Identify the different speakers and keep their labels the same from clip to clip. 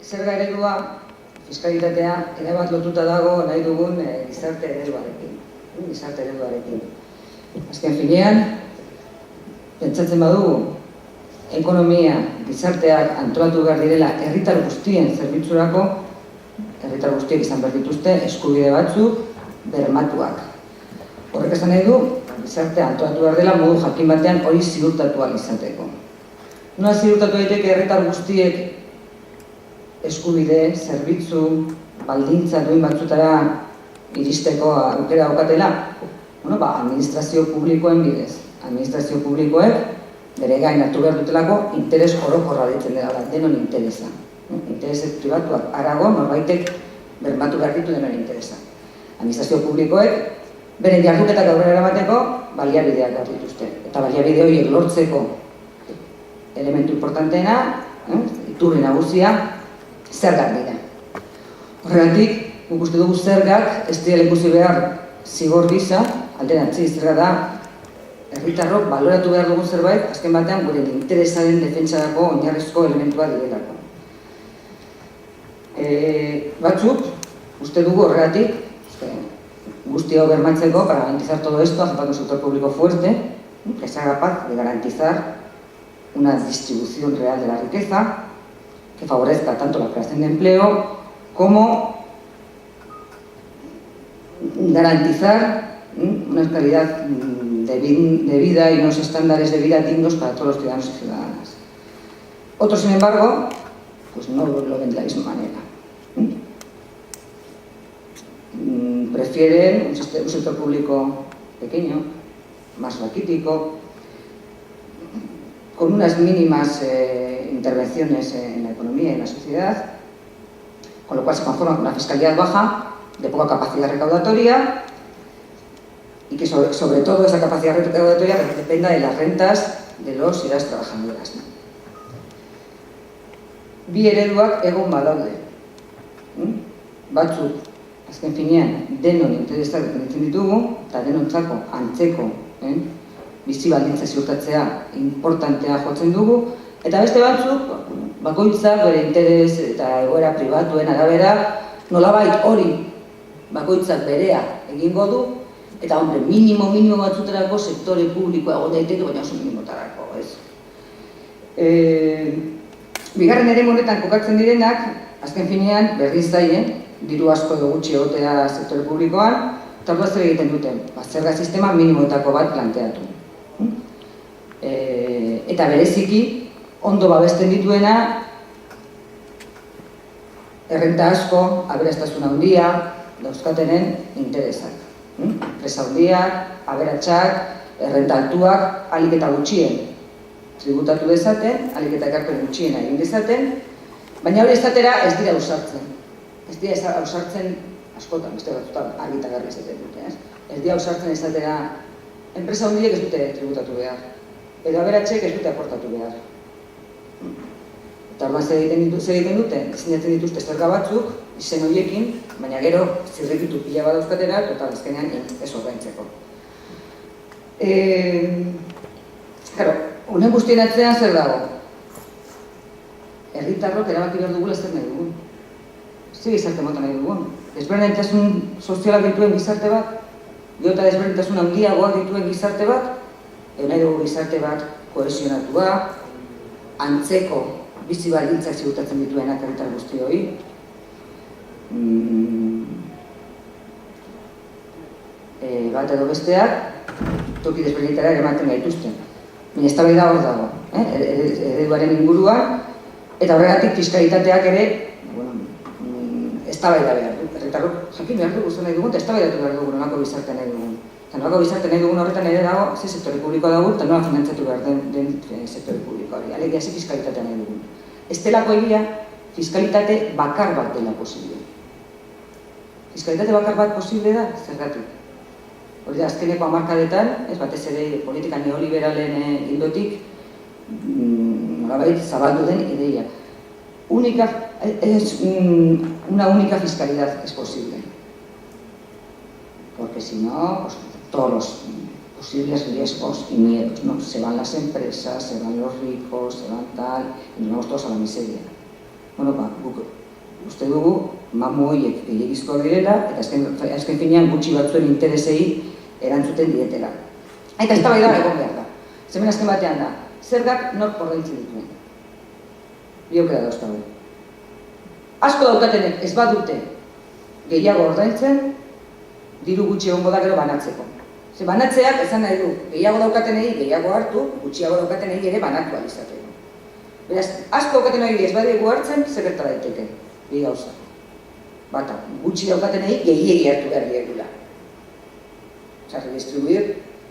Speaker 1: zerga eredua, fiskalitatea, ere bat lotuta dago nahi dugun gizarte ereduarekin. Azken finean, pentsatzen badugu, ekonomia, gizarteak antolatu behar direla herritar guztien zerbitzurako, herritar guztiek izan behar dituzte eskubide batzuk bermatuak. Horrek esan nahi du, gizartea antolatu behar dela modu jakin batean hori ziurtatu ahal izateko. Nola ziurtatu daiteke herritar guztiek eskubide, zerbitzu, baldintza duin batzutara iristeko aukera daukatela? Administrazio publikoen bidez. Administrazio publikoek bere gain hartu behar dutelako interes orokorra ditzen dela, denon interesa. Interesek pribatuak arago norbaitek bermatu behar ditu denon interesa. Administrazio publikoek beren jarduketak aurrera eramateko baliabideak behar dituzte. Eta baliabide horiek lortzeko elementu importanteena, iturri nagusia, zergak dira. Horregatik, guk uste dugu zergak ez direla ikusi behar zigor gisa, alderantziz zerga da, herritarrok baloratu behar dugun zerbait, azken batean gure interesaren defentsarako oinarrizko elementua direlako. Batzuk, uste dugu horregatik, guzti hau bermatzeko, para garantizar todo esto, hace falta un sector público fuerte, que sea capaz de garantizar una distribución real de la riqueza, que favorezca tanto la creación de empleo como garantizar una calidad de vida y unos estándares de vida dignos para todos los ciudadanos y ciudadanas. Otros, sin embargo, pues no lo ven de la misma manera. Prefieren un sector público pequeño, más raquítico, con unas mínimas intervenciones en la economía y en la sociedad, con lo cual se conforman con una fiscalidad baja, de poca capacidad recaudatoria, y que sobre todo esa capacidad recaudatoria dependa de las rentas de los y las trabajadoras. Bi ereduak egon badaude. Batzuk, azken finean, denon interesak defenditzen ditugu, eta denontzako antzeko bizi baldintza ziurtatzea importantea jotzen dugu, eta beste batzuk, bakoitzak bere interes eta egoera pribatuen arabera, nolabait hori bakoitzak berea egingo du, eta hombre, minimo batzuterako sektore publikoa egon daiteke, baina oso minimotarako, ez? Bigarren ere honetan kokatzen direnak, azken finean, berriz zaien, diru asko edo gutxi egotea sektore publikoan, eta orduan zer egiten duten, zerga sistema minimoetako bat planteatu. Eta bereziki, ondo babesten dituena, errenta asko, aberastasuna handia, dauzkatenen interesak. Enpresa handiak, aberatsak, errenta altuak, ahalik eta gutxien tributatu dezaten, ahalik eta ekarpen gutxiena egin dezaten, baina hori esatera ez dira ausartzen. Ez dira ausartzen, askotan, beste batzutan argi eta garbi esaten dute, ez dira ausartzen esatera, enpresa handiek ez dute tributatu behar, edo aberatsek ez dute aportatu behar. Eta orduan zer egiten dute, diseinatzen dituzte zerga batzuk, izen horiekin, baina gero zirrikitu pila bat dauzkatera, eta azkenean ez ordaintzeko. Honen guztien atzean zer dago? Herritarrok erabaki behar dugula zer nahi dugun. Zer gizarte mota nahi dugun? Desberdintasun sozialak dituen gizarte bat? Gero eta desberdintasun handiagoak dituen gizarte bat? Nahi dugu gizarte bat kohesionatua, antzeko bizi baldintzak ziurtatzen dituenak herritar guztioi. Bat edo besteak, toki desberdinetara ematen gaituzten. Baina eztabaida hor dago, ereduaren inguruan, eta horregatik fiskalitateak ere eztabaida behar du. Herritarrok jakin behar dugu zer nahi dugun, eta eztabaidatu behar dugu nolako gizarte nahi dugun. Eta nolako gizarte nahi dugun horretan ere dago, ze sektore publikoa dago, eta nola finantzatu behar den sektore publikoa hori. Alegia, ze fiskalitatea nahi dugun. Ez delako egia, fiskalitate bakar bat dela posible. Fiskalitate bakar bat posible da, zergatik. Hori da, azkeneko hamarkadetan, ez batez ere politika neoliberalen ildotik, nolabait zabaldu den ideia. Una única fiscalidad es posible. Porque si no, pues, todos los posibles riesgos y miedos, ¿no? Se van las empresas, se van los ricos, se van tal, y nos vamos todos a la miseria. Bueno, uste dugu mamu horiek gehiagizkoak direla, eta azken finean gutxi batzuen interesei erantzuten dietela. Eta eztabaida egon behar da. Hemen azken batean da, zergak nork ordaintzen dituen. Bi aukera dauzkagu. Asko daukatenek ez badute gehiago ordaintzen, diru gutxi egongo da gero banatzeko. Ze banatzeak esan nahi du, gehiago daukatenei gehiago hartu, gutxiago daukatenei ere banatu alizateko. Beraz, asko daukatenei ez badiegu hartzen, zer gerta daiteke, bi gauza. Bata, gutxi daukatenei gehiegi hartu behar diegula. Osa, redistribuir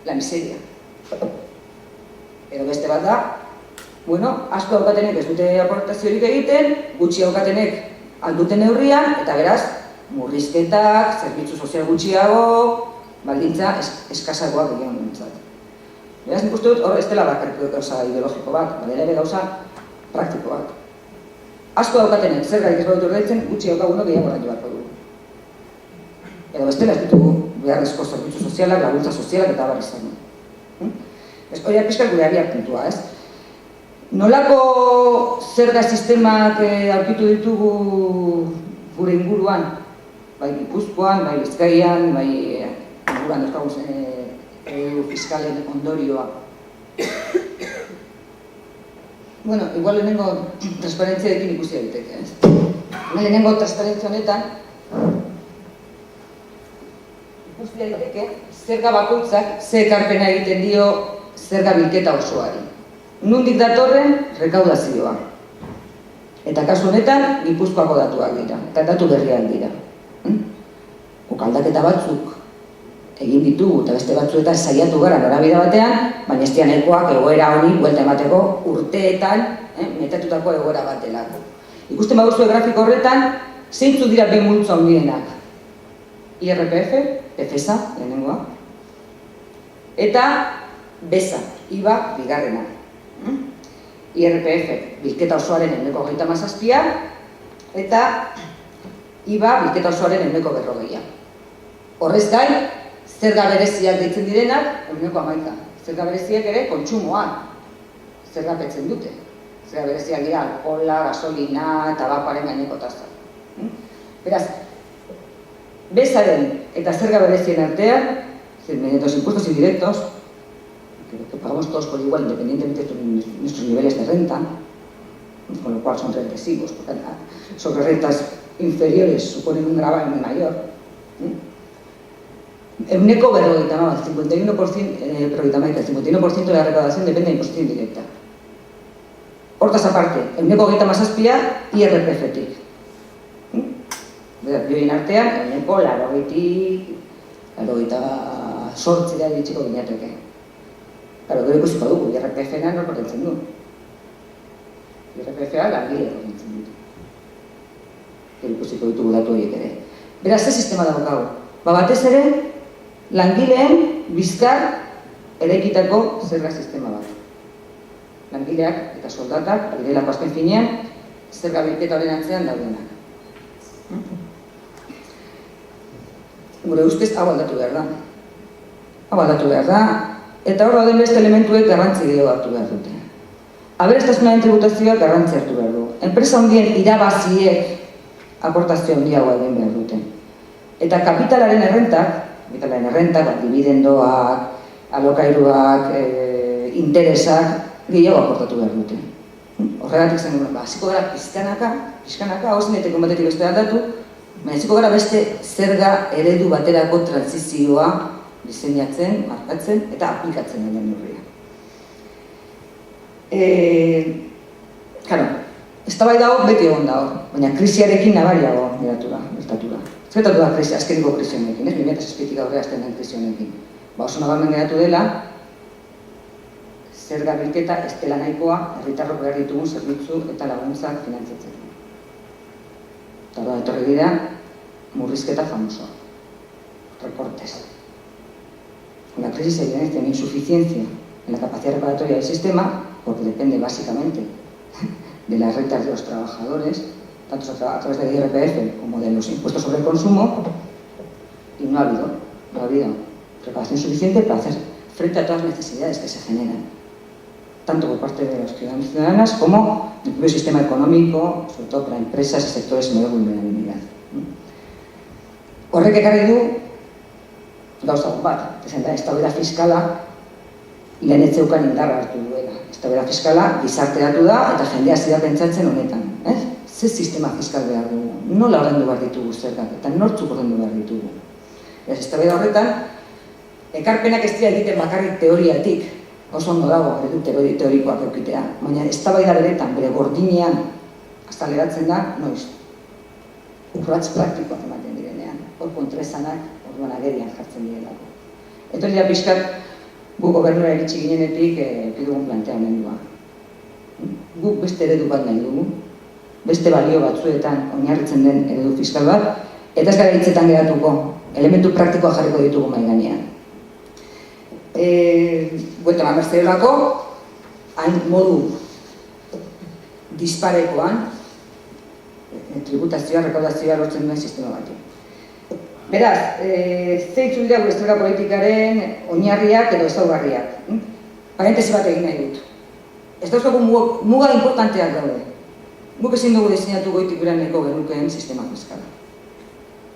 Speaker 1: la miseria. Edo beste bat da, bueno, asko daukatenek ez dute aportaziorik egiten, gutxi daukatenek alduten neurrian, eta beraz, murrizketak, zerbitzu sozial gutxiago, baldintza eskasagoak egion nintzat. Beraz, nik uste dut, hor ez dela bakarrik gauza ideologiko bat, badera ere gauza praktiko bat. Asko daukatenek, zergarik ez badut ordaintzen, gutxi daukagunok gehiago ordaindu beharko dugu. Edo bestela ez ditugu beharrezko zerbitzu sozialak, laguntza sozialak eta abar izan. Hori pixkak gure abiak puntua, ez? Nolako zerga sistemak aurkitu ditugu gure inguruan? Bai Gipuzkoan, bai Bizkaian, bai inguruan dauzkaguz fiskalen ondorioa. Bueno, igual lehenengo transparentziarekin ikusi egiteke, ez? Lehenengo transparentzia honetan ikusi egiteke zerga bakoitzak ze ekarpena egiten dio zerga bilketa osoari. Nondik datorren rekaudazioa. Eta kasu honetan Gipuzkoako datuak dira, eta datu berriak dira. Aldaketa batzuk egin ditugu eta beste batzuetan saiatu gara norabide batean, baina ez dira nahikoak egoera honi buelta emateko urteetan metatutako egoera bat delako. Ikusten baduzue grafiko horretan, zeintzuk dira bi multzo handienak? IRPF, PFESA, lehenengoa, eta BESA, IVA, bigarrena. IRPF, bilketa osoaren 27%, eta IVA, bilketa osoaren 40%. Horrez gain, zerga bereziak deitzen direnak, 11%. Zerga bereziak ere kontsumoan zergapetzen dute. Zerga bereziak dira alkohola, gasolina, tabakoaren gaineko tasa. Beraz, bezaren eta zerga berezien artean, mediante impuestos indirectos, que pagamos todos por igual, independientemente de nuestros niveles de renta, con lo cual son regresivos, porque sobre rentas inferiores suponen un gravamen mayor. Euneko 51% de la recaudación depende de imposición directa. Hortaz aparte, euneko 37 IRPF-tik. Bioien artean, euneko 88 ditxiko gineateke. Gero ikusiko dugu, IRPF-na nor ordaintzen du. IRPF-a langile ordaintzen dut. Gero ikusiko ditugu datu horiek ere. Beraz, ze sistema daukagu? Batez ere, langileen bizkar eraikitako zerga sistema bat. Langileak eta soldatak, direlako azken finean, zerga bilketa horren atzean daudenak. Gure ustez, hau aldatu behar da. Hau aldatu behar da, eta hor dauden beste elementuek garrantzi gehiago hartu behar dute. Aberastasunaren tributazioak garrantzi hartu behar du. Enpresa handien irabaziek aportazio handiagoa egin behar dute. Eta kapitalaren errentak, dividendoak, alokairuak, interesak, gehiago aportatu behar dute. Horregatik zen duen, hasiko gara pixkanaka, hau zeneteko batetik beste aldatu, baina hasiko gara beste zerga eredu baterako transizioa diseinatzen, markatzen eta aplikatzen den neurria. Eztabaida hau beti egon da hor, baina krisiarekin nabariago gertatu da. Zertatu da krisi, azkeniko krisi honekin, 2007-tik aurrera azten den krisi honekin. Oso nabarmen geratu dela, zerga bilketa ez dela nahikoa herritarrok behar ditugun zerbitzu eta laguntzak finantzatzeko. Eta hori etorri dira, murrizketa famosoa. Recortes. La crisis evidencia una insuficiencia en la capacidad reparatoria del sistema, porque depende básicamente de las rentas de los trabajadores, tanto a través del IRPF como de los impuestos sobre el consumo, y no ha habido recaudación suficiente para hacer frente a todas las necesidades que se generan. tanto por parte de los ciudadanos y ciudadanas como del propio sistema económico, sobre todo para empresas y sectores de mayor vulnerabilidad. Horrek ekarri du gauza bat, esan da, eztabaida fiskala lehen ez zeukan indarra hartu duela. Eztabaida fiskala gizarteratu da eta jendea hasi da pentsatzen honetan. Ze sistema fiskal behar dugu, nola ordaindu behar ditugu zergak eta nortzuk ordaindu behar ditugu. Eztabaida horretan, ekarpenak ez dira egiten bakarrik teoriatik, oso ondo dago, teorikoak eukitea, baina eztabaida beretan, bere gordinean, azaleratzen da, noiz. Urratz praktikoak ematen direnean, hor kontresanak, orduan agerian jartzen direlako. Eta hori da pixkat, gu gobernura iritsi ginenetik dugun planteamendua. Guk beste eredu bat nahi dugu, beste balio batzuetan oinarritzen den eredu fiskal bat, eta ez gara hitzetan geratuko, elementu praktikoa jarriko ditugu mahai gainean. Bueltan amertzerelako, hain modu disparekoan, tributazioa, rekaudazioa lortzen duen sistema bati. Beraz, zeitzu dira gure zerga politikaren oinarriak edo ezaugarriak. Parentesi bat egin nahi dut. Ez dauzkagu muga importanteak daude. Guk ezin dugu diseinatu goitik beraneko genukeen sistema fiskala.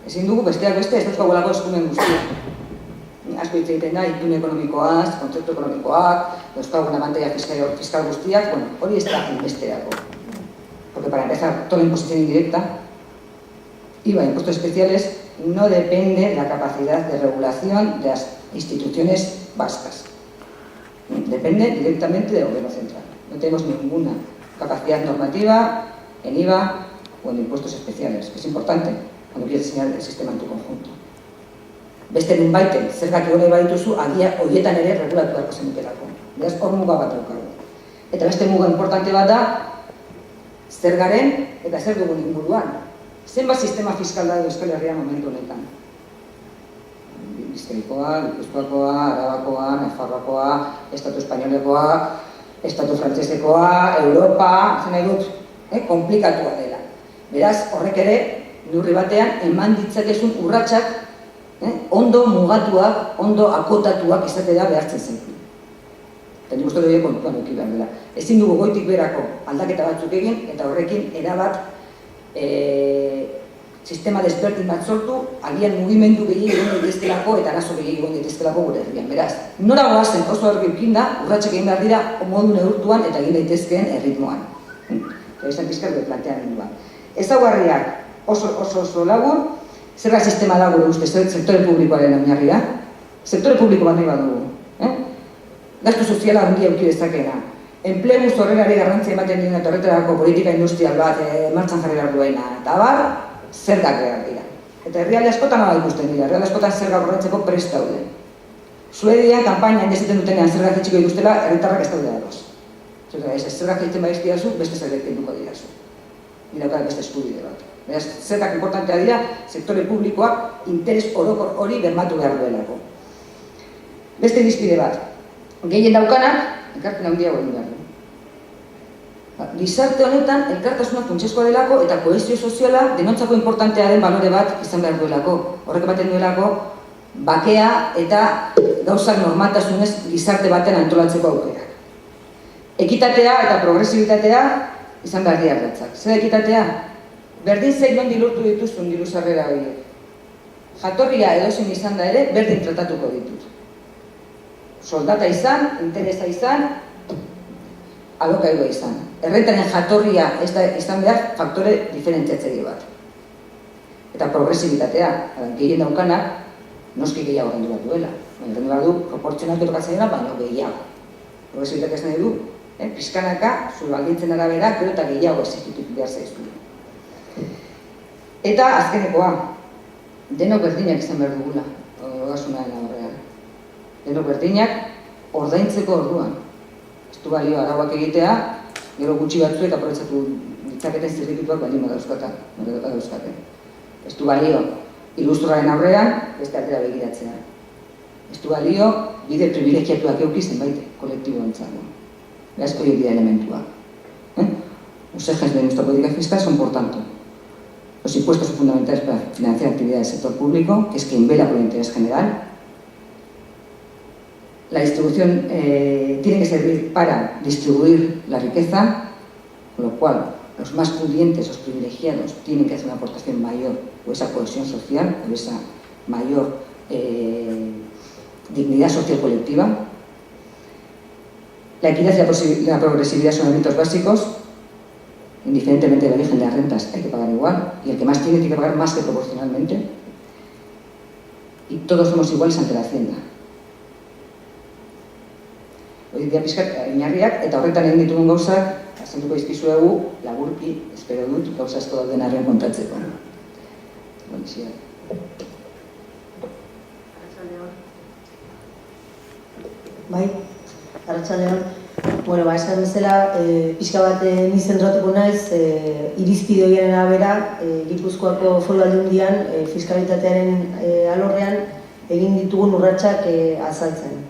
Speaker 1: Ezin dugu besteak beste ez dauzkagulako eskumen guztiak. Asko hitz egiten da, itun ekonomikoaz, kontzeptu ekonomikoak, dauzkagun abantaila fiskal guztiak, hori ez da inbesteako. Porque para empezar, toda la imposición indirecta, IVA, impuestos especiales, no depende de la capacidad de regulación de las instituciones vascas. Depende directamente del gobierno central. No tenemos ninguna capacidad normativa en IVA o en impuestos especiales, que es importante cuando quieres diseñar el sistema en tu conjunto. Beste nunbaiten, zergak egon nahi badituzu, agia horietan ere regulatu beharko zenukelako. Beraz, hor muga bat daukagu. Eta beste muga importante bat da, zergaren eta zer dugun inguruan. Zenbat sistema fiskal da Euskal Herria momentu honetan. Bizkaikoa, Gipuzkoakoa, Arabakoa, Nafarroakoa, Estatu Espainolekoa, Estatu Frantsesekoa, Europa, zen nahi dut, komplikatua dela. Beraz, horrek ere, neurri batean, eman ditzakezun urratsak ondo mugatuak, ondo akotatuak izatea behartzen zen. Eta nik uste dut kontuan eduki behar dela. Ezin dugu goitik berako aldaketa batzuk egin, eta horrekin erabat sistema desberdin bat sortu, agian mugimendu gehiago egon daitezkelako eta arazo gehiago egon daitezkelako gure herrian. Beraz, nora goazen oso argi eukin da, urratsak egin behar dira modu neurtuan eta egin daitezkeen erritmoan. Eta izan pizkar dut planteamendua. Ezaugarriak oso labur, zerga sistema da gure uste, sektore publikoaren oinarria. Sektore publiko bat nahi badugu. Gastu soziala handia euki dezakena. Enplegu zorrerari garrantzia ematen dien eta horretarako politika industrial bat martxan jarri behar duena. Eta abar, zergak behar dira. Eta herrialde askotan hau ikusten dira, herrialde askotan zergak horretzeko prest daude. Suedian, kanpaina indezitzen dutenean zergak itxiko ikustela, herritarrak ez daude ados. Zergak egiten baizti dazu, beste zergak enduko dira zu. Dira beste eskubide bat. Beraz, zergak importantea dira, sektore publikoak interes orokor hori bermatu behar duelako. Beste irizpide bat. Gehien daukanak, elkarpen handiago egin behar du. Gizarte honetan, elkartasuna funtsezkoa delako eta kohesio soziala denontzako importantea den balore bat izan behar duelako. Horrek ematen duelako, bakea eta gauzak normaltasunez gizarte baten antolatzeko aukerak. Ekitatea eta progresibitatea izan behar dira ardatzak. Zer ekitatea? Berdin zein non dilurtu dituzun diru sarrera horiek. Jatorria edozein izan da ere, berdin tratatuko ditut. Soldata izan, interesa izan, alokairua izan. Errentaren jatorria ez da izan behar faktore diferentziatzaile bat. Eta progresibitatea, gehien daukanak, noski gehiago rendu bat duela. Rendu bat du, proportzionatu tokatzen dela, baina gehiago. Progresibitatea ez nahi du, pizkanaka, zure baldintzen arabera, gero eta gehiago existitu behar zaiztu. Eta azkenekoa, denok berdinak izan behar dugula, ogasunaren aurrean. Denok berdinak ordaintzeko orduan. Ez du balio arauak egitea, gero gutxi batzuek aprobetxatu ditzaketen zirrikituak baldin badauzkate. Ez du balio ilustraren aurrean, beste atera begiratzea. Ez du balio bide privilegiatuak euki zenbait kolektiboan txago. Beraz, horiek dira elementuak. Los ejes de nuestra política fiscal son, por tanto, los impuestos son fundamentales para financiar actividades del sector público, que es quien vela por el interés general. La distribución tiene que servir para distribuir la riqueza, con lo cual los más pudientes, los privilegiados, tienen que hacer una aportación mayor, o esa cohesión social, o esa mayor dignidad social colectiva. La equidad y la progresividad son elementos básicos. Indiferentemente del origen de las rentas, hay que pagar igual, y el que más tiene que pagar más que proporcionalmente. Y todos somos iguales ante la Hacienda. Hori dira pixkat oinarriak, eta horretan egin ditugun gauzak, azalduko dizkizuegu, laburki, espero dut, gauza asko dauden arren kontatzeko.
Speaker 2: Bai, arratsaldeon. Bueno, esan bezala, pixka bat ni zentratuko naiz, irizpide horien arabera, Gipuzkoako Foru Aldundian, fiskalitatearen alorrean egin ditugun urratsak azaltzen.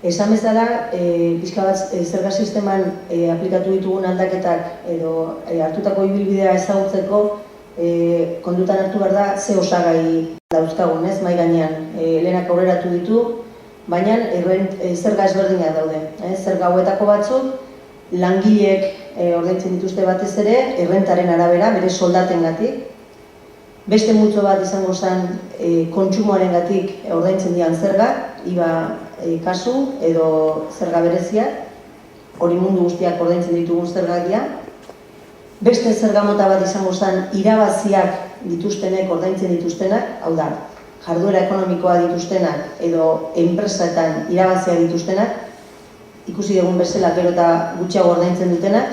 Speaker 2: Esan bezala, pixka bat zerga sisteman aplikatu ditugun aldaketak edo hartutako ibilbidea ezagutzeko kondutan hartu behar da ze osagai dauzkagun, ez, mahai gainean. Lehenak aurreratu ditu, baina zerga ezberdinak daude. Zerga hauetako batzuk, langileek ordaintzen dituzte batez ere, errentaren arabera, bere soldatengatik. Beste multzo bat izango zen kontsumoarengatik ordaintzen dian zerga, IVA kasu edo zerga bereziak, hori mundu guztiak ordaintzen ditugun zergakia. Beste zerga mota bat izango zen irabaziak dituztenek ordaintzen dituztenak, hau da, jarduera ekonomikoa dituztenak edo enpresetan irabazia dituztenak, ikusi dugun bezala gero eta gutxiago ordaintzen dutenak,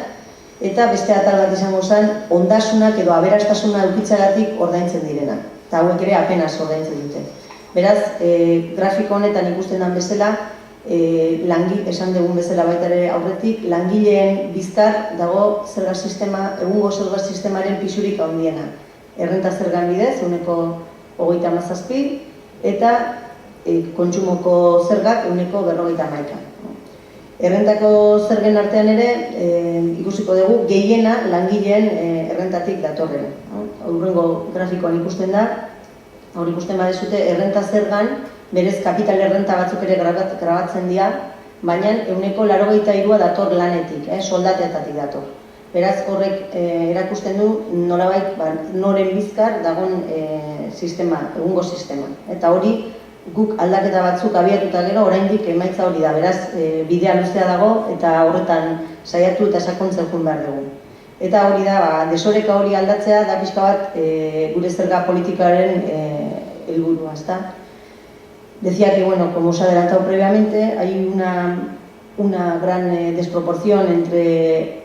Speaker 2: eta beste atal bat izango zen ondasunak edo aberastasuna edukitzagatik ordaintzen direnak, eta hauek ere apenas ordaintzen dute. Beraz, grafiko honetan ikusten den bezala, esan dugun bezala baita ere aurretik, langileen bizkar dago zerga sistema, egungo zerga sistemaren pisurik handiena. Errenta zergan bidez, 37, eta kontsumoko zergak 51. Errentako zergen artean ere, ikusiko dugu, gehiena langileen errentatik datorrela. Hurrengo grafikoan ikusten da, hor ikusten badezute, errenta zergan, berez kapital errenta batzuk ere grabatzen dira, baina 83% dator lanetik, soldateetatik dator. Beraz, horrek erakusten du nolabait noren bizkar dagoen sistema, egungo sistema. Eta hori guk aldaketa batzuk abiatuta gero, oraindik emaitza hori da. Beraz, bidea luzea dago eta horretan saiatu eta sakontzen joan behar dugu. Eta hori da, desoreka hori aldatzea da pixka bat gure zerga politikaren helburua, ezta? Decía que, bueno, como os he adelantado previamente, hay una gran desproporción entre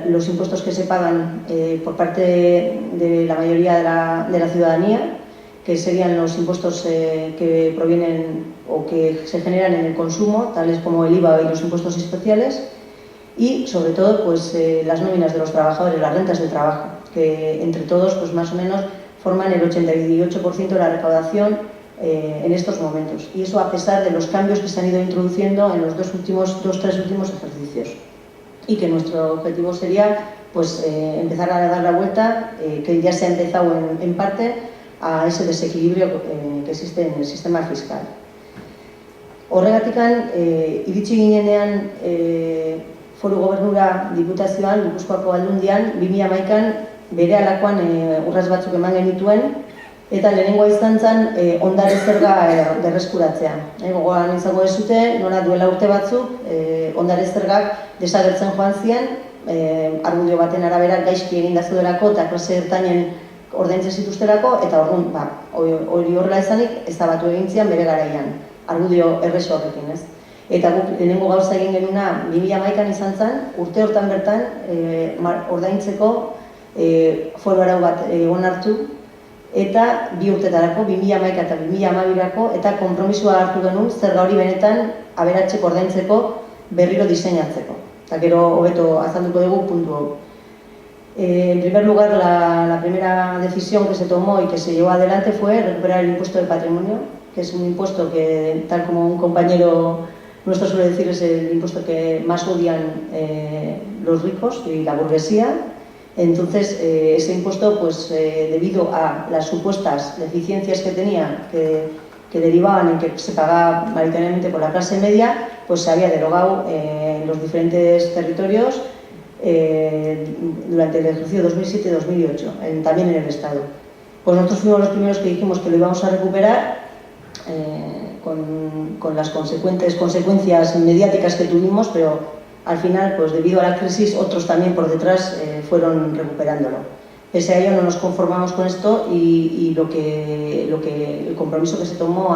Speaker 2: los impuestos que se pagan por parte de la mayoría de la ciudadanía, que serían los impuestos que provienen o que se generan en el consumo, tales como el IVA y los impuestos especiales, y sobre todo pues, las nóminas de los trabajadores, las rentas de trabajo, que entre todos pues, más o menos forman el 88% de la recaudación en estos momentos. Y eso a pesar de los cambios que se han ido introduciendo en los tres últimos ejercicios. Y que nuestro objetivo sería pues, empezar a dar la vuelta, que ya se ha empezado en parte, a ese desequilibrio que existe en el sistema fiscal. Horregatikan, iritsi ginenean Foru Gobernura Diputazioan, Gipuzkoako Aldundian, 2011an bere alakoan urrats batzuk eman genituen, eta lehenengoa izan zen ondare zerga berreskuratzea. Gogoan izango dezute, nola duela urte batzuk, ondare zergak desagertzen joan ziren, argudio baten arabera gaizki eginda zeudelako eta klase ertainen ordaintzen zituztelako, eta hori horrela izanik ezabatu egin ziren bere garaian, argudio erreso horrekin, ez? Eta guk lehenengo gauza egin genuna 2011an izan zen, urte hortan bertan ordaintzeko foru arau bat onartu, eta 2 urtetarako, 2011 eta 2012rako, eta konpromisoa hartu genuen zerga hori benetan aberatseko ordaintzeko berriro diseinatzeko. Eta gero hobeto azalduko dugu puntu hau. En primer lugar, la primera decisión que se tomó y que se llevó adelante fue recuperar el impuesto de patrimonio, que es un impuesto que, tal como un compañero nuestro suele decir, es el impuesto que más odian los ricos y la burguesía. Entonces, ese impuesto, pues, debido a las supuestas deficiencias que tenía, que que derivaban en que se pagaba mayoritariamente por la clase media, pues se había derogado en los diferentes territorios durante el ejercicio 2007-2008, también en el Estado. Pues nosotros fuimos los primeros que dijimos que lo íbamos a recuperar con las consecuencias mediáticas que tuvimos, pero al final, pues debido a la crisis, otros también por detrás fueron recuperándolo. Pese a ello, no nos conformamos con esto y el compromiso que se tomó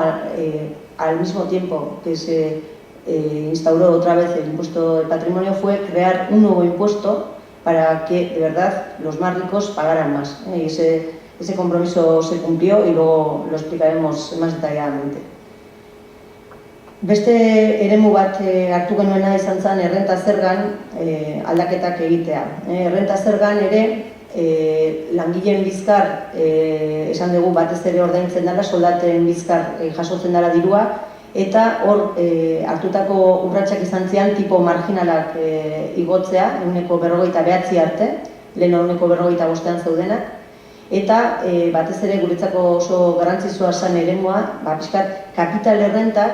Speaker 2: al mismo tiempo que se instauró otra vez el impuesto del patrimonio fue crear un nuevo impuesto para que de verdad los más ricos pagaran más. Y ese compromiso se cumplió y luego lo explicaremos más detalladamente. Beste eremu bat hartu genuena izan zen errenta zergan aldaketak egitea. Errenta zergan ere langileen bizkar esan dugu batez ere ordaintzen dela, soldaten bizkar jasotzen dela dirua, eta hor hartutako urratsak izan zian tipo marginalak igotzea, 49 arte, lehen 45 zeudenak, eta batez ere guretzako oso garrantzitsua zen eremua, pixkat kapital errentak,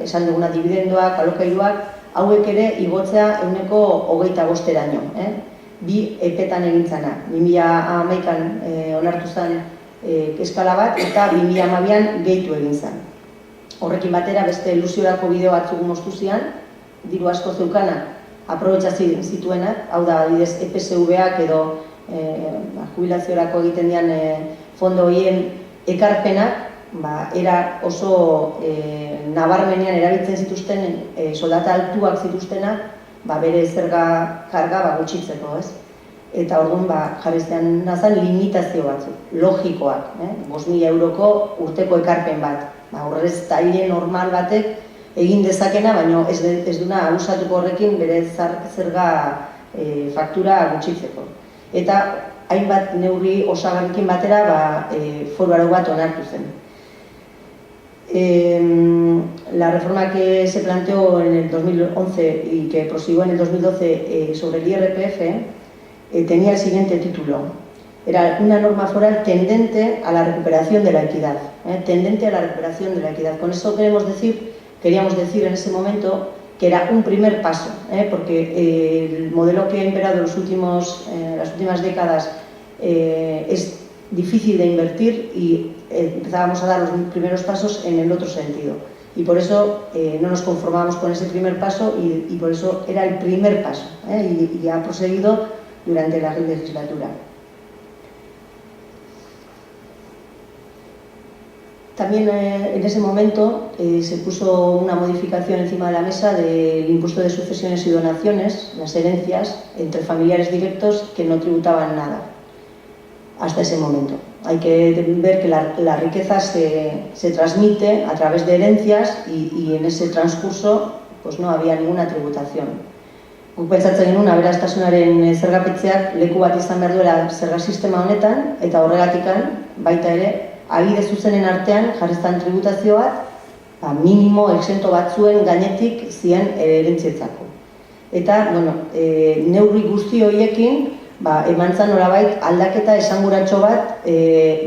Speaker 2: esan duguna dividendoak, alokairuak, hauek ere igotzea 25%eraino. Bi epetan egintzana, 2011an onartu zen eskala bat eta 2012an gehitu egin zen. Horrekin batera beste ilusiorako bideo batzuk moztu zian, diru asko zeukanak aprobetxatzen zituenak, hau da adibidez EPSV-ak edo jubilaziorako egiten dian fondo horien ekarpenak, era oso nabarmenean erabiltzen zituzten soldata altuak zituztenak, bere zerga karga gutxitzeko, ez? Eta orduan jarri zen nazan limitazio batzuk, logikoak, 5.000 euroko urteko ekarpen bat. Horrez taile normal batek egin dezakena, baina ez duna abusatuko horrekin bere zerga faktura gutxitzeko. Eta hainbat neurri osagarrikin batera foru arau bat onartu zen. La reforma que se planteó en el 2011 y que prosiguió en el 2012 sobre el IRPF tenía el siguiente título. Era una norma foral tendente a la recuperación de la equidad. Tendente a la recuperación de la equidad. Con eso queríamos decir en ese momento que era un primer paso, porque el modelo que ha imperado las últimas décadas es difícil de invertir y empezábamos a dar los primeros pasos en el otro sentido. Y por eso no nos conformamos con ese primer paso y por eso era el primer paso y ha proseguido durante la legislatura. También en ese momento se puso una modificación encima de la mesa del impuesto de sucesiones y donaciones, las herencias, entre familiares directos que no tributaban nada hasta ese momento. Hay que ver que la riqueza se transmite a través de herencias y en ese transcurso pues no había ninguna tributación. Guk pentsatzen genuen aberastasunaren zergapetzeak leku bat izan behar duela zerga sistema honetan eta horregatikan baita ere agide zuzenen artean jarriztan tributazio bat minimo exento batzuen gainetik zien erentzietzako. Eta neurri guzti horiekin eman zan nolabait aldaketa esanguratxo bat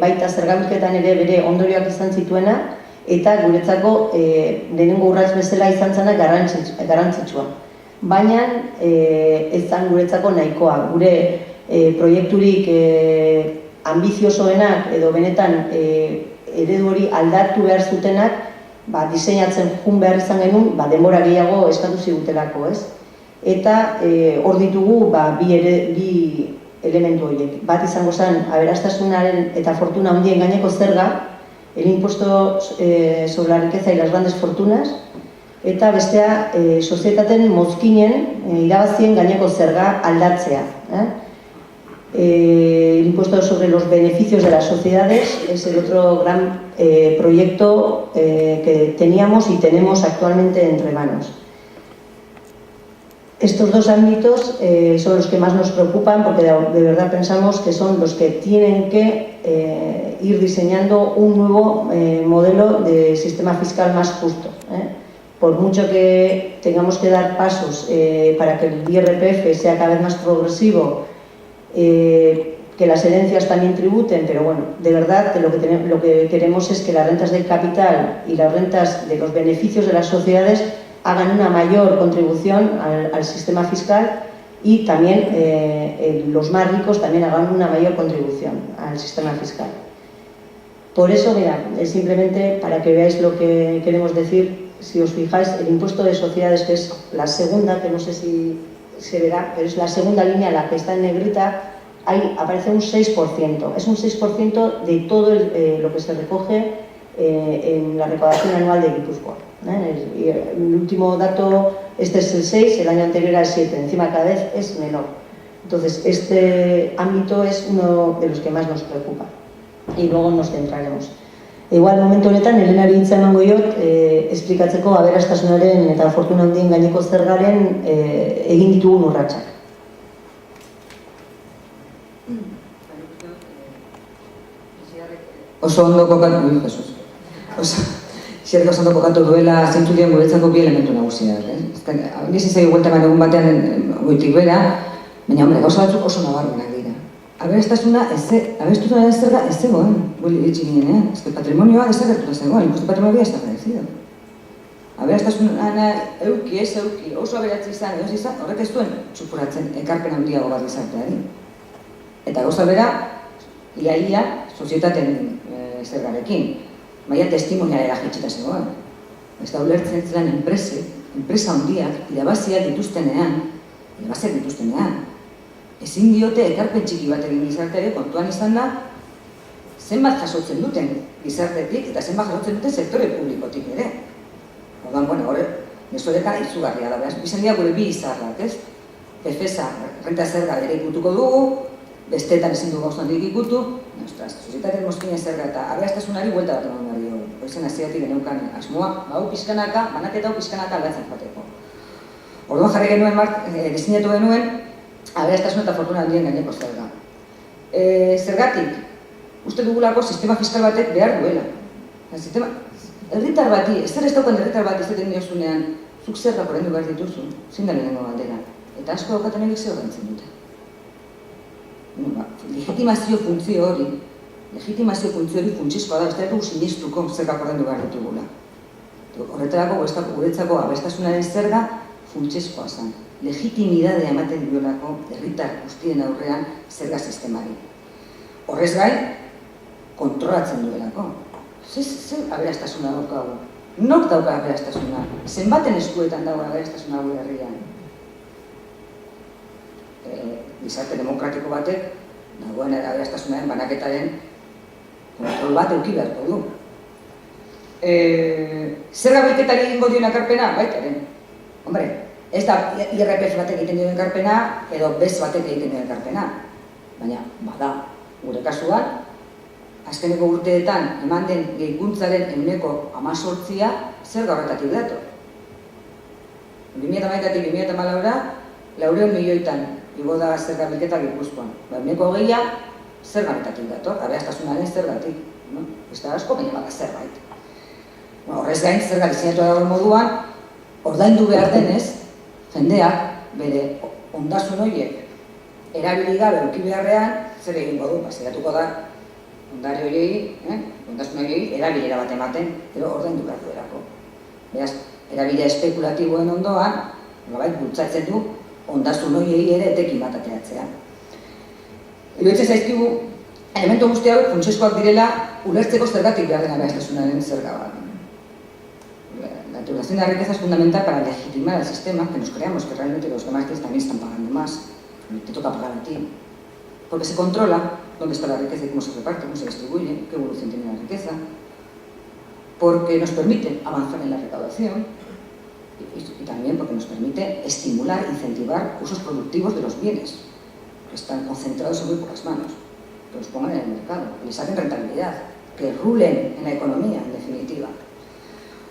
Speaker 2: baita zergabilketan ere bere ondorioak izan zituena eta guretzako lehenengo urrats bezala izan zana garrantzitsua. Baina ez zan guretzako nahikoa. Gure proiekturik ambiziosoenak edo benetan eredu hori aldatu behar zutenak diseinatzen jun behar izan genuen denbora gehiago eskatu zigutelako, ez? Eta hor ditugu bi elementu horiek. Bat izango zen aberastasunaren eta fortuna handien gaineko zerga, el impuesto sobre la riqueza y las grandes fortunas, eta bestea sozietateen mozkinen irabazien gaineko zerga aldatzea. El impuesto sobre los beneficios de las sociedades es el otro gran proyecto que teníamos y tenemos actualmente entre manos. Estos dos ámbitos son los que más nos preocupan porque de verdad pensamos que son los que tienen que ir diseñando un nuevo modelo de sistema fiscal más justo. Por mucho que tengamos que dar pasos para que el IRPF sea cada vez más progresivo, que las herencias también tributen, pero bueno, de verdad que lo que queremos es que las rentas del capital y las rentas de los beneficios de las sociedades hagan una mayor contribución al sistema fiscal y también los más ricos también hagan una mayor contribución al sistema fiscal. Por eso, mira, es simplemente para que veáis lo que queremos decir, si os fijáis, el impuesto de sociedades, que es la segunda, que no sé si se verá, pero es la segunda línea, la que está en negrita, ahí aparece un 6%. Es un 6% de todo lo que se recoge en la recaudación anual de Guipúzcoa. El último dato, este es el 6, el año anterior era el 7, encima cada vez es menor. Entonces, este ámbito es uno de los que más nos preocupa y luego nos centraremos. Igual momentu honetan, Elenari hitza emango diot, esplikatzeko aberastasunaren eta fortuna handien gaineko zergaren egin ditugun urratsak.
Speaker 1: Oso ondo kokatu, oso ondo kokatu duela zeintzuk diren guretzako bi elementu nagusiak. Niz izai guelta eman egun batean goitik bera, baina gauza batzuk oso nabarmenak dira. Aberastasuna zerga ez zegoen, gure ditxik ginen, patrimonioa desagertuta zegoen, impuesto patrimonioa ez da parecido. Aberastasuna euki, ez euki, oso aberatzi izan, edo izan, horrek ez duen txupuratzen ekarpen handiago bat gizarteari. Eta gauza bera, ia sozietateen zergarekin, baina testimonialera jitxeta zegoen. Ez da ulertzen zelan enpresa handiak irabaziak dituztenean, ezin diote ekarpen txiki bat egin gizarteari kontuan izan da zenbat jasotzen duten gizartetik eta zenbat jasotzen duten sektore publikotik ere. Orduan, horre, mesorekan izugarria da, bizan dira gure bi izarrak, ez? Fefesa, renta zerga ere ikutuko dugu, besteetan ezin du gauza handik ikutu, sozietateen mozkinen zerga eta aberastasunari buelta bat eman behar dugu. Oizen hasieratik geneukan asmoa, banaketa hau pixkanaka aldatzen joateko. Orduan jarri genuen, diseinatu genuen, aberastasun eta fortuna handien gaineko zerga. Zergatik, uste dugulako sistema fiskal batek behar duela. Herritar bati, ez daukan herritar bati ez duten diozunean, zuk zerga ordaindu behar dituzu, zein da lehenengo galdera. Eta asko daukaten egik zer ordaintzen dute. Legitimazio funtzio hori funtsezkoa da, ez da dugu sinistuko zergak ordaindu behar ditugula. Horretarako guretzako aberastasunaren zerga funtsezkoa zen. Legitimidadea ematen duelako herritar guztien aurrean zerga sistemari. Horrez gain, kontrolatzen duelako. Zer aberastasuna daukagu? Nok dauka aberastasuna? Zenbaten eskuetan dago aberastasuna gure herrian? Gizarte demokratiko batek dagoen aberastasunaren banaketaren kontrol bat eduki beharko du. Zerga bilketari egingo dion ekarpena? Baitaren. Hombre, ez da IRPF batek egiten duen ekarpena edo BES batek egiten duen ekarpena. Baina, bada, gure kasuan, azkeneko urteetan eman den gehikuntzaren 18% zerga horretatik dator. 2011-tik 2014-ra, 400 milioitan igo da zerga bilketa Gipuzkoan. 2020 zerga horretatik dator, aberastasunaren zergatik. Ez da asko, baina bada zerbait. Horrez gain, zerga diseinatu dagoen moduan, ordaindu behar denez, jendeak bere ondasun horiek erabili gabe eduki beharrean, zer egingo du, saiatuko da ondare horiei, ondasun horiei erabilera bat ematen, edo ordaindu behar duelako. Beraz, erabilera espekulatiboen ondoan, bultzatzen du ondasun horiei ere etekin bat ateratzea. Iruditzen zaizkigu, elementu guzti hauek funtsezkoak direla ulertzeko zergatik behar den aberastasunaren zerga bat. La tributación de la riqueza es fundamental para legitimar el sistema, que nos creamos que realmente los demás también están pagando más, te toca pagar a ti, porque se controla dónde está la riqueza y cómo se reparte, cómo se distribuye, qué evolución tiene la riqueza, porque nos permite avanzar en la recaudación y también porque nos permite estimular, incentivar usos productivos de los bienes, que están concentrados en muy pocas manos, que los pongan en el mercado, que les saquen rentabilidad, que rulen en la economía, en definitiva.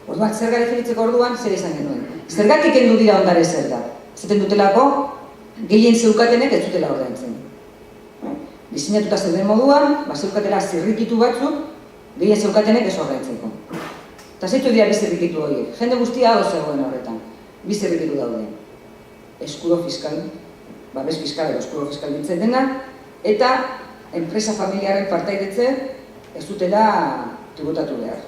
Speaker 1: Orduan, zerga definitzeko orduan, zer izan genuen. Zergatik kendu dira ondare zerga. Zaten dutelako, gehien zeukatenek ez dutela ordaintzen. Diseinatuta zeuden moduan, zeukatela zirrikitu batzuk, gehien zeukatenek ez ordaintzeko. Eta zeitu dira bi zirrikitu horiek. Jende guztia hau zegoen horretan. Bi zirrikitu daude. Eskudo fiskal, babes fiskal edo eskudo fiskal biltzen dena, eta enpresa familiaren partaidetze ez dutela tributatu behar.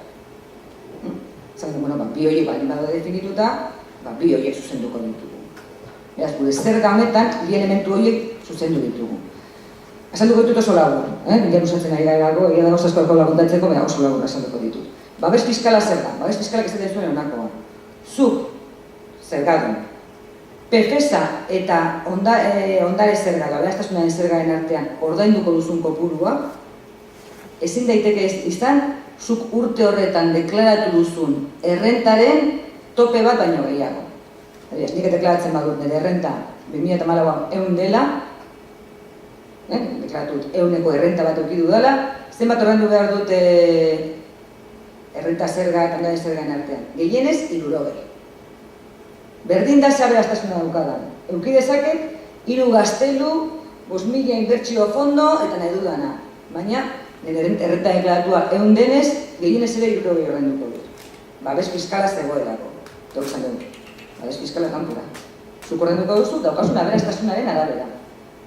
Speaker 1: Zaten, bi horiek baldin badaude definituta, bi horiek zuzenduko ditugu. Beraz, gure zerga honetan, bi elementu horiek zuzendu ditugu. Azalduko ditut oso lagur, bidean usatzen ari garelako, egia dago zaskoako laguntatzeko, baina oso lagur azalduko ditut. Babes fiskala zer da, babes fiskalak ez dut zuen honakoa. Zuk, zergadun, PFESA eta ondare zerga, aberastasunaren zergaren artean ordainduko duzun kopurua, ezin daiteke izan, zuk urte horretan deklaratu duzun errentaren tope bat baino gehiago. Nik deklaratzen badut nire errenta 2014an 100 dela, deklaratut 100eko errenta bat eukidu dela, zenbat ordaindu behar dut errenta zerga eta ondare zergaren artean. Gehienez, 60. Berdin da ze aberastasuna daukadan. Euki dezaket, 3 gaztelu, 5.000 inbertsio fondo eta nahi dudana. Baina, nire errenta deklaratua 100 denez, gehienez ere 60 ordainduko dut. Babes fiskala zegoelako. Dok esan dugu. Babes fiskala kanpora. Zuk ordainduko duzu, daukasun aberastasunaren arabera.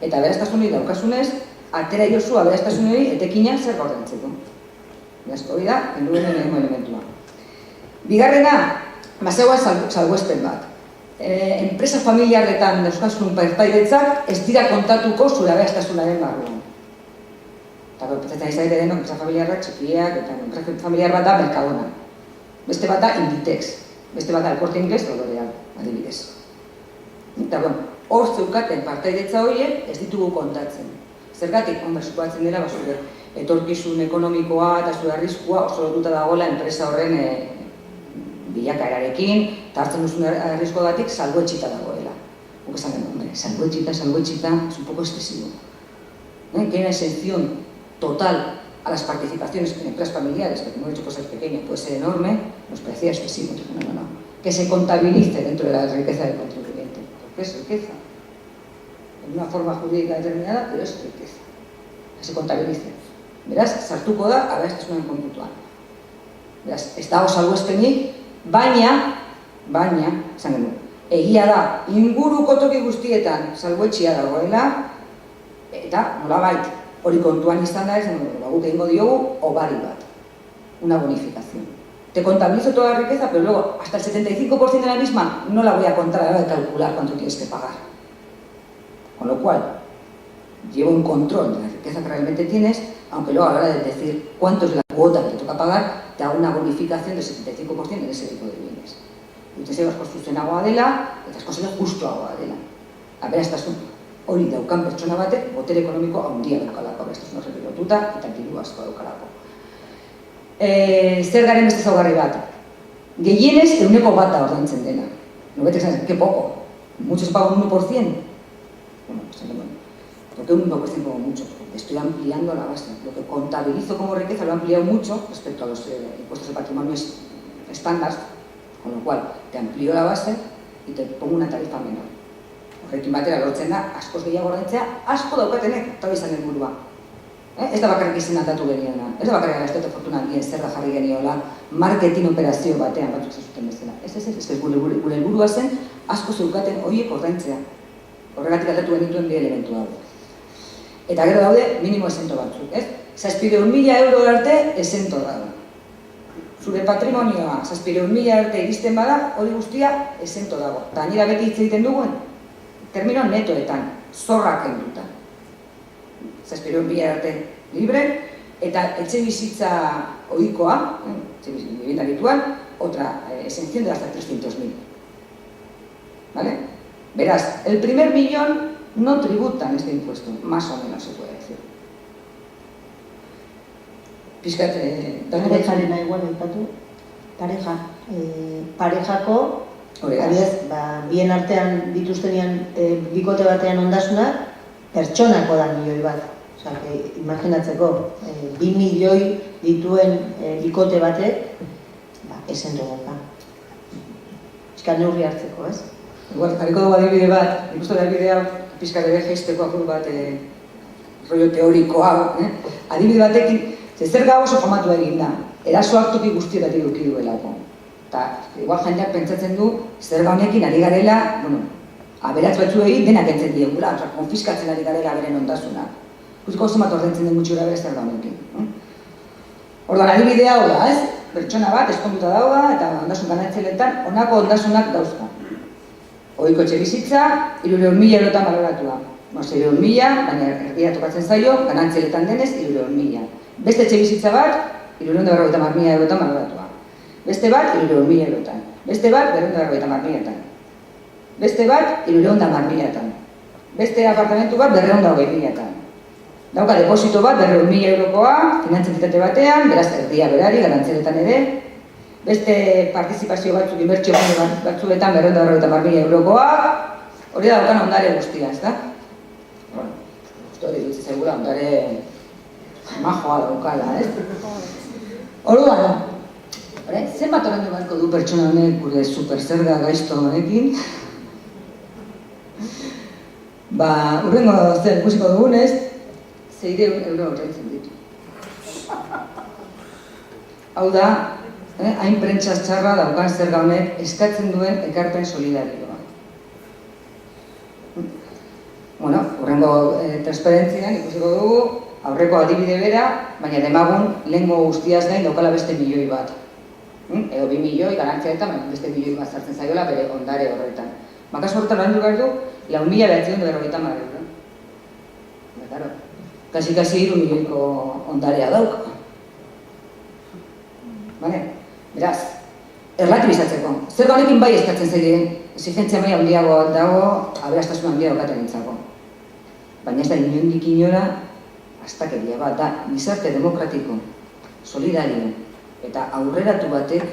Speaker 1: Eta aberastasunei daukasunez, atera iozu aberastasunei etekina zer ordaintzeko. Hori da, enduen elementua. Bigarrena, bazegoa salbuespen bat. Enpresa familiarretan dauzkasun partaidetzak ez dira kontatuko zure aberastasunaren barruan. Eta pentsatzen izan denok, enpresa familiarrak txikiak, eta enpresa familiar bat da Mercadona. Beste bat da Inditex, beste bat da El Corte Inglés edo L'Oreal, adibidez. Eta hor zeukaten partaidetza horiek ez ditugu kontatzen. Zergatik, suposatzen dela, zure etorkizun ekonomikoa eta zure arriskua oso lotuta dagoela enpresa horren bilakaerarekin, eta hartzen duzun arriskoagatik salbuetsita dagoela. Guk esan genuen, salbuetsita, es un poco excesivo. Que hay una exención total a las participaciones en empresas familiares, que como he dicho puede ser pequeña, puede ser enorme, nos parecía excesivo. No. Que se contabilice dentro de la riqueza del contribuyente, porque es riqueza. En una forma jurídica determinada, pero es riqueza. Que se contabilice. Beraz, sartuko da, aberastasunaren konputuan. Beraz, ez dago salbuespenik, baina, esan genuen, egia da, inguruko toki guztietan salbuetxia dagoela, eta nolabait hori kontuan izan da, guk egingo diogu, obari bat, una bonificación. Te contabilizo toda la riqueza, pero luego, hasta el 75% de la misma, no la voy a contar a la hora de calcular cuánto tienes que pagar. Con lo cual, llevo un control de la riqueza que realmente tienes, aunque luego a la hora de decir cuánto es la cuota que te toca pagar, te hago una bonificación del 75% en ese tipo de bienes. Y usted asko zuzenagoa dela, eta asko zela justuagoa dela. Aberastasun hori daukan pertsona batek, botere ekonomiko handia daukalako, aberastasun horrek lotuta eta diru asko daukalako. Zergaren beste ezaugarri bat. Gehienez, 1% ordaintzen dena. No bete esan, que poco. Muchos pagan 1%. Bueno, porque un 1% como mucho. Estoy ampliando la base. Lo que contabilizo como riqueza lo he ampliado mucho respecto a los impuestos de patrimonio estándar, con lo cual te amplío la base y te pongo una tarifa menor. Horrekin batera lortzen da, askoz gehiago ordaintzea, asko daukatenek, eta izan helburua. Ez da bakarrik izen aldatu genioela, ez da bakarrik Gazte eta Fortuna handien zerga jarri genioela, marketing operazio batean batzuk zazuten bezala. Ez gure helburua zen, asko zeukaten horiek ordaintzea. Horregatik aldatu genituen bi elementu daude. Eta gero daude minimo esento batzuk, ez? 700.000 euro arte esento dago. Zure patrimonioa 700.000 arte iristen bada, hori guztia esento dago. Eta gainera beti hitz egiten duguen, termino netoetan, zorrak kenduta. 700.000 arte libre, eta etxe bizitza ohikoa, etxe bizitza habitual, otra exención de hasta 300.000. ¿Vale? Verás, el primer millón no tributan este impuesto, más o menos se puede decir. Pizkat,
Speaker 2: parejarena igual aipatu, parejako, adibidez, bien artean dituztenean bikote batean ondasunak, pertsonako da milioi bat. Osea, imaginatzeko, 2 milioi dituen bikote batek, esento dauka. Pizkat neurri hartzeko, ez?
Speaker 1: Igual, jarriko dugu adibide bat, ikustu adibide hau, pizkat ere geisteko apur bat, rollo teorikoa, adibide batekin, zerga oso famatu egin da, erasoak toki guztietatik eduki duelako. Eta, igual jendeak pentsatzen du, zerga honekin ari garela, aberats batzuei denak entzen diegula, konfiskatzen ari garela beren ondasunak. Ikusiko zenbat ordaintzen den gutxi gara zerga honekin. Orduan, adibidea hau da, ez? Pertsona bat, eskonduta dauda, eta ondasun ganatzeletan, honako ondasunak dauzka. Ohiko etxebizitza, 300.000 eurotan baloratua. 600.000, baina erdia tokatzen zaio, ganatzeletan denez, 300.000. Beste etxebizitza bat, 350.000 eurotan baloratua. Beste bat, 300.000 eurotan. Beste bat, 250.000. Beste bat, 350.000. Beste apartamentu bat, 220.000. Dauka deposito bat, 200.000 eurokoa, finantzentitate batean, beraz erdia berari, garantzeletan ere. Beste partizipazio batzuk, inbertsio batzuetan, 250.000 eurokoa, hori da daukan ondare guztia, ez da? Bueno, uste hori dutzi zegura, ondare majoa daukala, ez? Orduan, zenbat orandu beharko du pertsona honek gure superzerga gaizto honekin? Urrengo zer ikusiko dugunez, 600 euro ordaintzen ditu. Hau da, hain prentsa txarra daukan zerga honek eskatzen duen ekarpen solidarioa. Bueno, urrengo transparentzian ikusiko dugu, aurreko adibide bera, baina demagun lehengo guztiaz gain daukala beste milioi bat. Edo 2 milioi garantziaetan, beste milioi bat zartzen zaiola bere ondare horretan. Kasu horretan lan du behar du, 4.950 euro. Claro, kasi 3 milioiko ondarea dauk. Beraz, erlatibizatzeko. Zer honekin bai eskatzen zaien, exigentzia maila handiago dago, aberastasun handia daukaten entzako. Baina ez da inondik inora, astakeria bat da, gizarte demokratiko, solidario eta aurreratu batek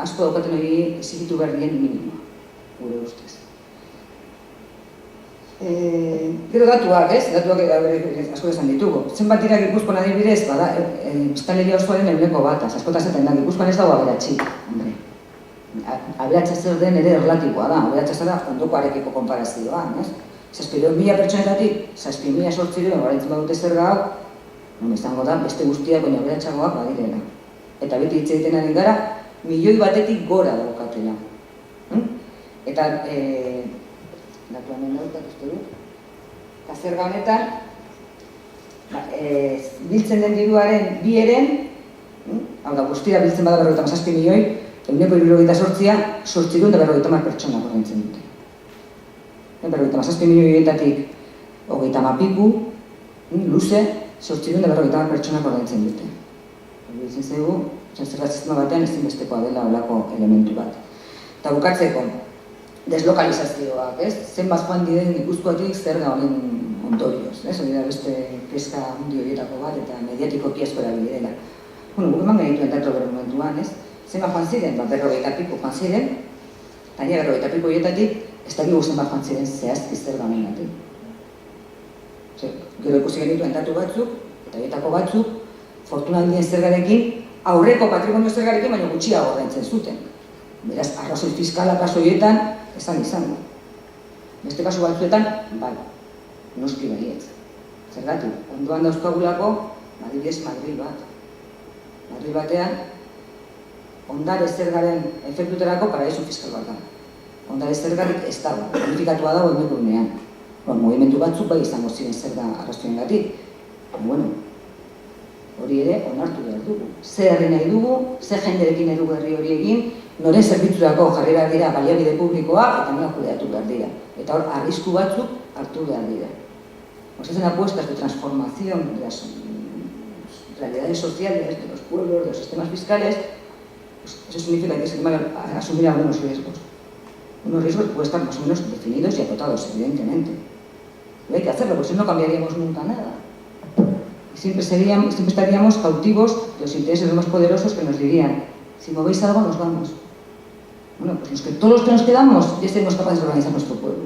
Speaker 1: asko daukaten hori exigitu behar dien minimoa, gure ustez. Gero datuak, ez? Datuak asko esan ditugu. Zenbat dira Gipuzkoan adibidez, bada, biztanleria osoaren 1%, askotazetan da, Gipuzkoan ez dago aberatxik. Aberatxa zer den ere erlatiboa da, aberatxa zer da ondokoarekiko konparazioa, ez? 600.000 pertsonetatik, 6.000 sortzirean horretzen badute zer hau, izango da, beste guztiak baina aberatxagoak badirela. Eta beti hitz egiten ari gara, milioi batetik gora daukatela. Eta, datu hemen daukat, uste dut. Eta zerga honetan, biltzen den diruaren bi eren, hau da, guztira biltzen bada 57 milioi, 178 sortzireun pertsona horrentzen dute. 57 milioietatik 30 piku, luze, sortzireun pertsona horrentzen dute. Biltzen zaigu, zerga sistema batean ezinbestekoa dela olako elementu bat. Eta bukatzeko, deslokalizazioak, ez? Zenbat joan diren Gipuzkoatik zerga honen ondorioz, ez? Hori da beste peska handi horietako bat eta mediatikoki asko erabili dela. Guk eman genituen datu bere momentuan, ez? Zenbat joan ziren, 40 piku joan ziren, eta 40 piku horietatik ez dakigu zenbat joan ziren zehazki zerga honengatik. Gero ikusi genituen datu batzuk, eta horietako batzuk, fortuna handien zergarekin, aurreko patrimonio zergarekin, baina gutxiago ordaintzen zuten. Beraz, arrazoi fiskala kasu horietan, esan izango. Beste kasu batzuetan, bai, noski baietz. Zergatik, ondoan dauzkagulako, adibidez Madril bat. Madril batean, ondare zergaren efektuterako paraisu fiskal bat da. Ondare zergarik ez dago, bonifikatua dago emegunean. Movimentu batzuk bai izango ziren zerga arrazoengatik. Bueno, hori ere onartu behar dugu. Zer herri nahi dugu, zer jenderekin nahi dugu herri hori egin, noren zerbitzurako jarri behar dira baliabide publikoak eta nola kudeatu behar dira. Eta hor, arrisku batzuk hartu behar dira. Hacen apuestas de transformación de las realidades sociales de los pueblos, de los sistemas fiscales, pues eso significa que se van a asumir algunos riesgos. Unos riesgos que pueden estar más o menos definidos y acotados, evidentemente. Pero hay que hacerlo, porque si no cambiaríamos nunca nada. Y siempre estaríamos cautivos de los intereses de los más poderosos que nos dirían, si movéis algo nos vamos. Bueno, pues todos los que nos quedamos ya seremos capaces de organizar nuestro pueblo.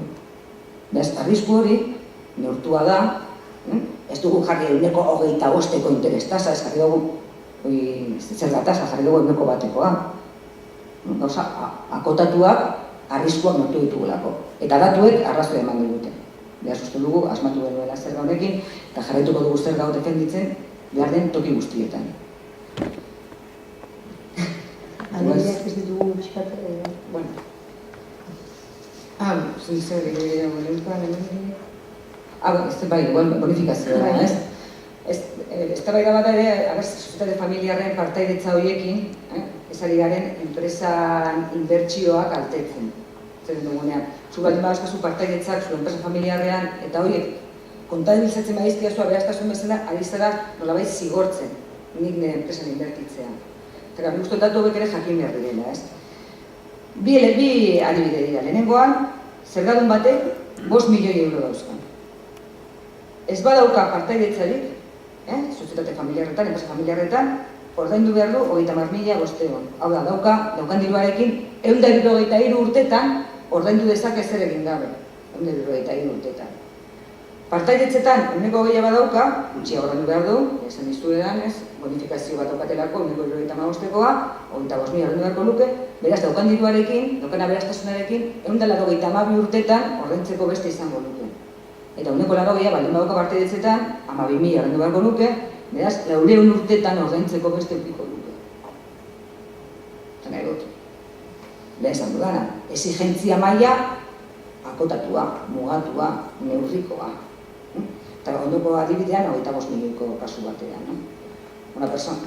Speaker 1: Beraz, arrisku hori, neurtua da, ez dugu jarri 25% interestasa, ez jarri dugu zergatasa, jarri dugu 1 batekoa. Gauza, akotatuak arriskuak nortu ditugulako. Eta datuek arrazoi eman dute. Beraz, uste dugu, asmatu beruela zerga honekin, eta jarraituko dugu zerga hau defenditzen behar den toki guztietan.
Speaker 2: Adibideak ez ditugu txikatzen,
Speaker 1: bueno. Zer, igual bonifikazioa da, ez? Eztabaida bat ere, sozietate familiarren partaidetza horiekin, ez ari garen enpresan inbertsioak kaltetzen. Zer dugunean, zu baldin badazkazu partaidetzak zu enpresa familiarrean, eta horiek kontabilizatzen badizkiazua beraztasun bezala, ari zara nolabait zigortzen, nik nire enpresan inbertitzea. Eta nik uste datu hobek ere jakin behar direla, ez? Bi adibide dira. Lehenengoan, zergadun batek 5 milioi euro dauzkan. Ez badauka partaidetzarik, sozietate familiarretan, enpresa familiarretan, ordaindu behar du 30.500. Hau da, daukan diruarekin, 173 urtetan ordaindu dezake zer egin gabe. 173 urtetan. Partaidetzetan, 120 badauka, gutxia ordaindu behar du, esan dizuedan, bonifikazio bat daukatelako, 175koa, 25.000 ordaindu beharko luke, beraz, daukan diruarekin, daukan aberastasunarekin, 182 urtetan ordaintzeko beste izango luke. Eta 180 baldin badauka partaidetzetan, 12.000 ordaindu beharko luke, beraz, 400 urtetan ordaintzeko beste upiko luke. Eta nahi dut, lehen esan dudana, exigentzia maila akotatua, mugatua, neurrikoa. Eta ondoko adibidean, 25 milioiko kasu batean. Una persona,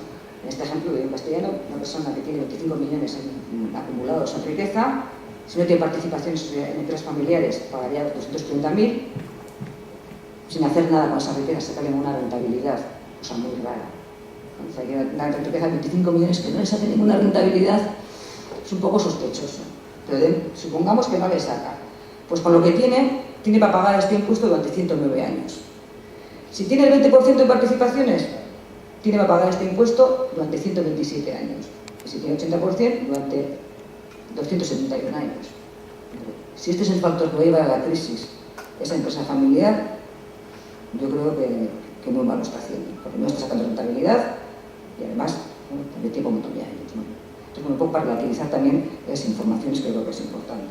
Speaker 1: en este ejemplo en castellano, una persona que tiene 25 millones acumulados en riqueza, si no tiene participaciones en empresas familiares, pagaría 230.000, sin hacer nada con esa riqueza, sacarle una rentabilidad, cosa muy rara. O sea, que una riqueza de 25 millones que no le saque ninguna rentabilidad es un poco sospechoso. Pero supongamos que no le saca. Pues con lo que tiene para pagar este impuesto durante 109 años. Si tiene el 20% de participaciones, tiene para pagar este impuesto durante 127 años. Y si tiene 80%, durante 271 años. Si este es el factor que va a llevar a la crisis esa empresa familiar, yo creo que muy mal lo está haciendo, porque no está sacando rentabilidad y además de tiempo un montón de años. Entonces, un poco para relativizar también esas informaciones que creo que es importante.